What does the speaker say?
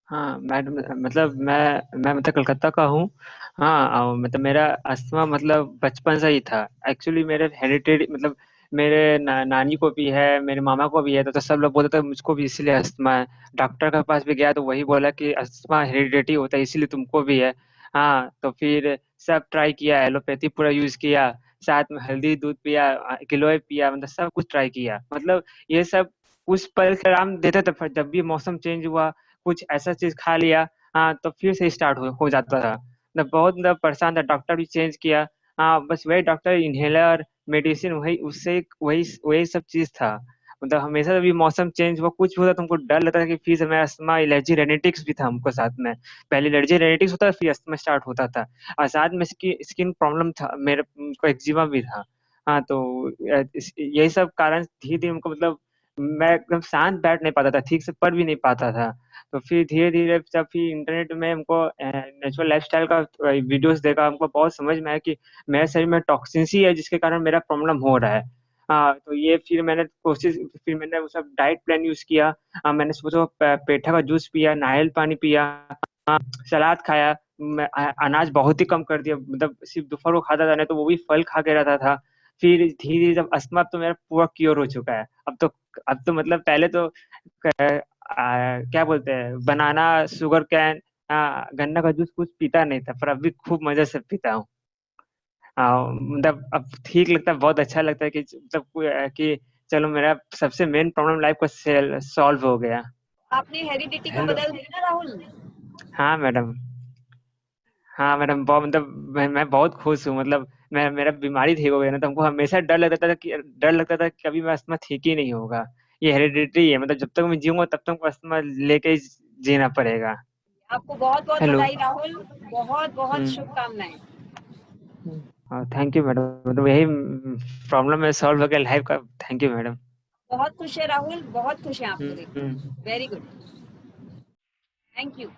हाँ मैडम, मतलब मैं मतलब कलकत्ता का हूँ। हाँ, और मतलब मेरा अस्थमा मतलब बचपन से ही था। एक्चुअली मेरे हेरिटेड मतलब मेरे नानी को भी है, मेरे मामा को भी है, तो सब लोग बोलते थे मुझको भी इसलिए अस्थमा है। डॉक्टर के पास भी गया तो वही बोला कि अस्थमा हेरिडिटी होता है, इसीलिए तुमको भी है। हाँ, तो फिर सब ट्राई किया, एलोपैथी पूरा यूज किया, साथ में हल्दी दूध पिया, गिलोय पिया, मतलब सब कुछ ट्राई किया। मतलब ये सब कुछ परिणाम देते थे, पर जब भी मौसम चेंज हुआ कुछ ऐसा चीज खा लिया, हाँ, तो फिर से स्टार्ट हो जाता था। मैं बहुत मतलब परेशान था, डॉक्टर भी चेंज किया। हाँ, बस वही डॉक्टर, इनहेलर, मेडिसिन, वही उससे वही वही सब चीज था। मतलब हमेशा जब भी मौसम चेंज हुआ कुछ भी होता तो हमको डर लगता था कि फिर से मैं अस्थमा, एलर्जी, रेनिटिक्स भी था हमको साथ में। पहले एलर्जी रेनिटिक्स होता था, फिर अस्थमा स्टार्ट होता था। और साथ में स्किन प्रॉब्लम था, मेरे को एक्जिमा भी था। हाँ, तो यही सब कारण धीरे धीरे हमको मतलब मैं एकदम शांत बैठ नहीं पाता था, ठीक से पढ़ भी नहीं पाता था। तो फिर धीरे धीरे जब फिर इंटरनेट में हमको नेचुरल लाइफस्टाइल का वीडियोस देखा, हमको बहुत समझ में आया कि मेरे शरीर में टॉक्सिन्स ही है जिसके कारण मेरा प्रॉब्लम हो रहा है। हाँ, तो ये फिर मैंने कोशिश, फिर मैंने वो सब डाइट प्लान यूज किया। मैंने सोचा पेठा का जूस पिया, नारियल पानी पिया, सलाद खाया। मैं अनाज बहुत ही कम कर दिया, मतलब सिर्फ दोपहर को खाता था, नहीं तो वो भी फल खा के रहता था। फिर धीरे धीरे जब अस्थमा, अब तो मेरा पूरा क्योर हो चुका है। अब तो मतलब पहले तो क्या बोलते हैं, बनाना, शुगर कैन, गन्ना का जूस कुछ पीता नहीं था, पर अभी खूब मजे से पीता हूँ। मतलब अब ठीक लगता है, बहुत अच्छा लगता है कि मतलब कि चलो मेरा सबसे मेन प्रॉब्लम लाइफ का सॉल्व हो गया। आपने हेरिडिटी को हेलो। बदल दिया ना राहुल। हाँ मैडम। हाँ मैडम, बहुत मतलब मैं बहुत खुश हूँ। मतलब मेरा बीमारी ठीक हो गया ना, तो हमको हमेशा डर लगता था कि कभी मैं अस्थमा ठीक ही नहीं होगा। ये हेरिडिटी है, मतलब जब तक मैं जीऊंगा तब तक अस्थमा लेके ही जीना पड़ेगा। आपको बहुत बहुत हेलो। बधाई राहुल। बहुत बहुत हम्म। शुभकामनाएं। हाँ, थैंक यू मैडम, मतलब यही प्रॉब्लम है सॉल्व हो गया लाइफ का। Thank you madam. बहुत खुश है राहुल, बहुत खुश है आपको देख हम्म। के। Very good. Thank you.